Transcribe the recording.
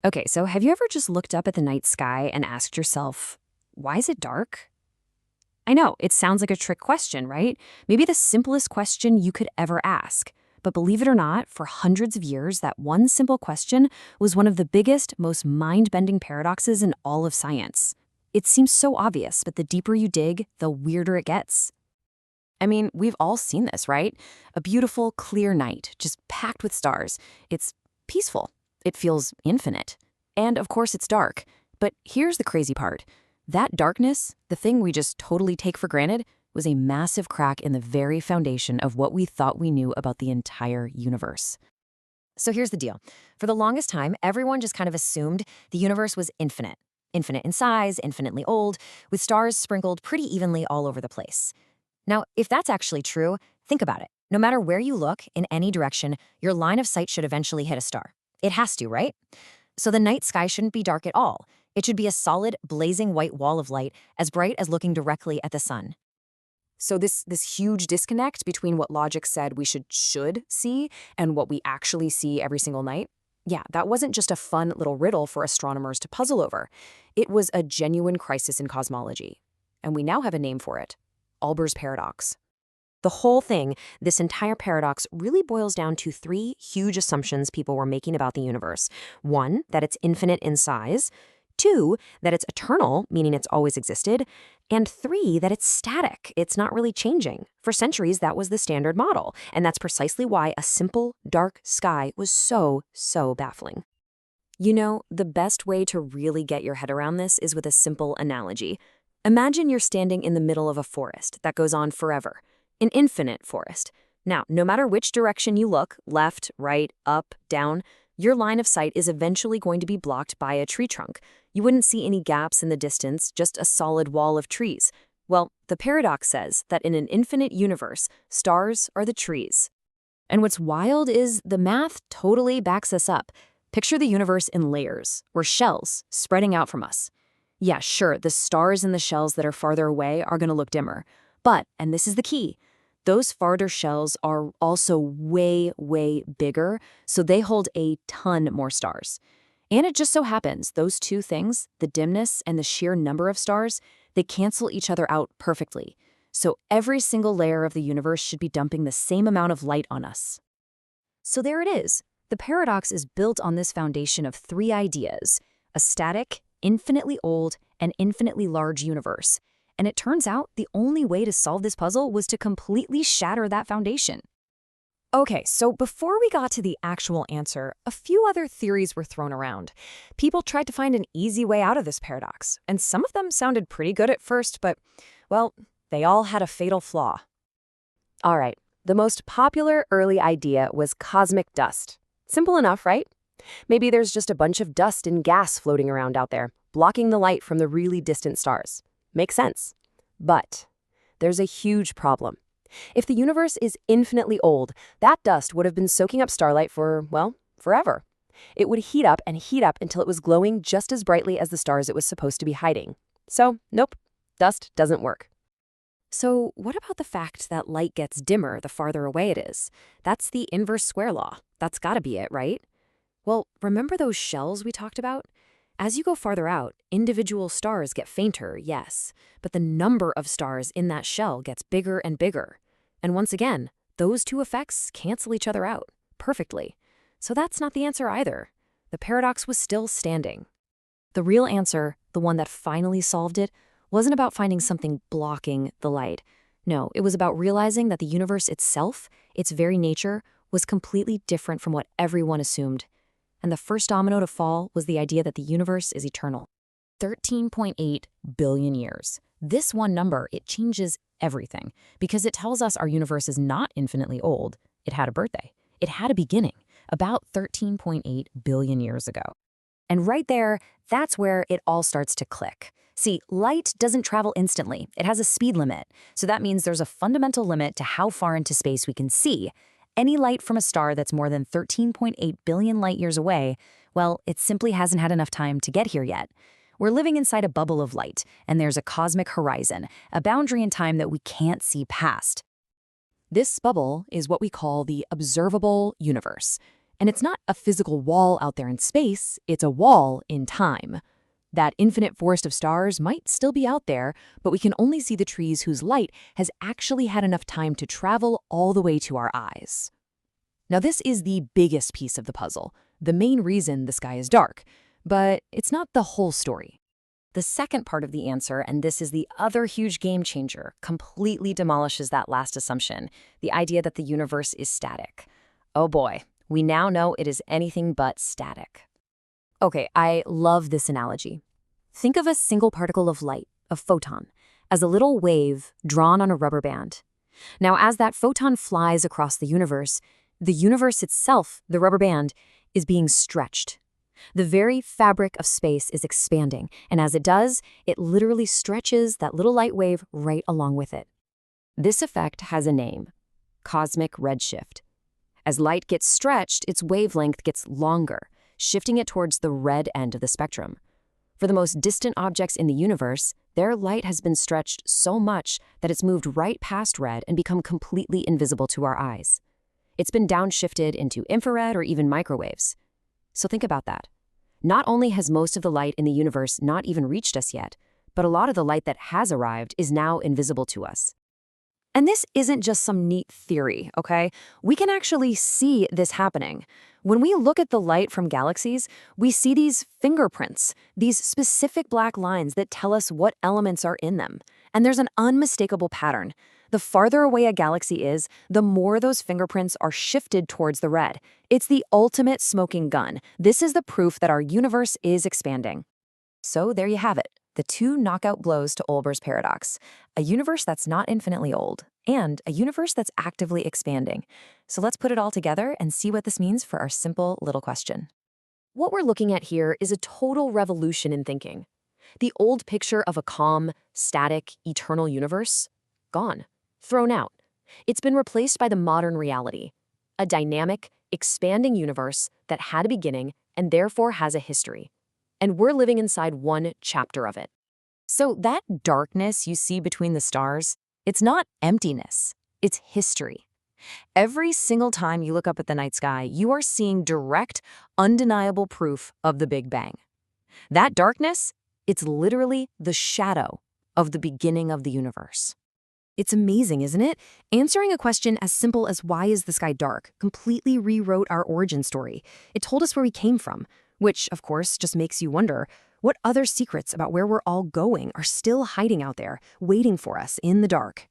Okay, so have you ever just looked up at the night sky and asked yourself, why is it dark? I know, it sounds like a trick question, right? Maybe the simplest question you could ever ask. But believe it or not, for hundreds of years, that one simple question was one of the biggest, most mind-bending paradoxes in all of science. It seems so obvious, but the deeper you dig, the weirder it gets. I mean, we've all seen this, right? A beautiful, clear night, just packed with stars. It's peaceful. It feels infinite. And of course, it's dark. But here's the crazy part. That darkness, the thing we just totally take for granted, was a massive crack in the very foundation of what we thought we knew about the entire universe. So here's the deal. For the longest time, everyone just kind of assumed the universe was infinite. Infinite in size, infinitely old, with stars sprinkled pretty evenly all over the place. Now, if that's actually true, think about it. No matter where you look, in any direction, your line of sight should eventually hit a star. It has to, right? So the night sky shouldn't be dark at all. It should be a solid, blazing white wall of light, as bright as looking directly at the sun. So this huge disconnect between what logic said we should see and what we actually see every single night, yeah, that wasn't just a fun little riddle for astronomers to puzzle over. It was a genuine crisis in cosmology. And we now have a name for it: Olber's paradox. The whole thing, this entire paradox, really boils down to three huge assumptions people were making about the universe. One, that it's infinite in size. Two, that it's eternal, meaning it's always existed. And three, that it's static. It's not really changing. For centuries, that was the standard model. And that's precisely why a simple, dark sky was so baffling. You know, the best way to really get your head around this is with a simple analogy. Imagine you're standing in the middle of a forest that goes on forever. An infinite forest. Now, no matter which direction you look, left, right, up, down, your line of sight is eventually going to be blocked by a tree trunk. You wouldn't see any gaps in the distance, just a solid wall of trees. Well, the paradox says that in an infinite universe, stars are the trees. And what's wild is the math totally backs us up. Picture the universe in layers, or shells, spreading out from us. Yeah, sure, the stars in the shells that are farther away are going to look dimmer. But, and this is the key, those farther shells are also way bigger, so they hold a ton more stars. And it just so happens, those two things, the dimness and the sheer number of stars, they cancel each other out perfectly. So every single layer of the universe should be dumping the same amount of light on us. So there it is. The paradox is built on this foundation of three ideas: a static, infinitely old, and infinitely large universe. And it turns out the only way to solve this puzzle was to completely shatter that foundation. Okay, so before we got to the actual answer, a few other theories were thrown around. People tried to find an easy way out of this paradox, and some of them sounded pretty good at first, but, well, they all had a fatal flaw. All right, the most popular early idea was cosmic dust. Simple enough, right? Maybe there's just a bunch of dust and gas floating around out there, blocking the light from the really distant stars. Makes sense. But there's a huge problem. If the universe is infinitely old, that dust would have been soaking up starlight for, well, forever. It would heat up and heat up until it was glowing just as brightly as the stars it was supposed to be hiding. So, nope, dust doesn't work. So what about the fact that light gets dimmer the farther away it is? That's the inverse square law. That's gotta be it, right? Well, remember those shells we talked about? As you go farther out, individual stars get fainter, yes, but the number of stars in that shell gets bigger and bigger. And once again, those two effects cancel each other out perfectly. So that's not the answer either. The paradox was still standing. The real answer, the one that finally solved it, wasn't about finding something blocking the light. No, it was about realizing that the universe itself, its very nature, was completely different from what everyone assumed. And the first domino to fall was the idea that the universe is eternal. 13.8 billion years. This one number, it changes everything because it tells us our universe is not infinitely old. It had a birthday. It had a beginning about 13.8 billion years ago. And right there, that's where it all starts to click. See, light doesn't travel instantly. It has a speed limit. So that means there's a fundamental limit to how far into space we can see. Any light from a star that's more than 13.8 billion light years away, well, it simply hasn't had enough time to get here yet. We're living inside a bubble of light, and there's a cosmic horizon, a boundary in time that we can't see past. This bubble is what we call the observable universe. And it's not a physical wall out there in space, it's a wall in time. That infinite forest of stars might still be out there, but we can only see the trees whose light has actually had enough time to travel all the way to our eyes. Now, this is the biggest piece of the puzzle, the main reason the sky is dark, but it's not the whole story. The second part of the answer, and this is the other huge game changer, completely demolishes that last assumption, the idea that the universe is static. Oh boy, we now know it is anything but static. Okay, I love this analogy. Think of a single particle of light, a photon, as a little wave drawn on a rubber band. Now, as that photon flies across the universe itself, the rubber band, is being stretched. The very fabric of space is expanding, and as it does, it literally stretches that little light wave right along with it. This effect has a name: cosmic redshift. As light gets stretched, its wavelength gets longer, shifting it towards the red end of the spectrum. For the most distant objects in the universe, their light has been stretched so much that it's moved right past red and become completely invisible to our eyes. It's been downshifted into infrared or even microwaves. So think about that. Not only has most of the light in the universe not even reached us yet, but a lot of the light that has arrived is now invisible to us. And this isn't just some neat theory, okay? We can actually see this happening. When we look at the light from galaxies, we see these fingerprints, these specific black lines that tell us what elements are in them. And there's an unmistakable pattern. The farther away a galaxy is, the more those fingerprints are shifted towards the red. It's the ultimate smoking gun. This is the proof that our universe is expanding. So there you have it. The two knockout blows to Olber's paradox, a universe that's not infinitely old, and a universe that's actively expanding. So let's put it all together and see what this means for our simple little question. What we're looking at here is a total revolution in thinking. The old picture of a calm, static, eternal universe? Gone. Thrown out. It's been replaced by the modern reality, a dynamic, expanding universe that had a beginning and therefore has a history. And we're living inside one chapter of it. So that darkness you see between the stars, it's not emptiness, it's history. Every single time you look up at the night sky, you are seeing direct, undeniable proof of the Big Bang. That darkness, it's literally the shadow of the beginning of the universe. It's amazing, isn't it? Answering a question as simple as why is the sky dark completely rewrote our origin story. It told us where we came from, which, of course, just makes you wonder, what other secrets about where we're all going are still hiding out there, waiting for us in the dark?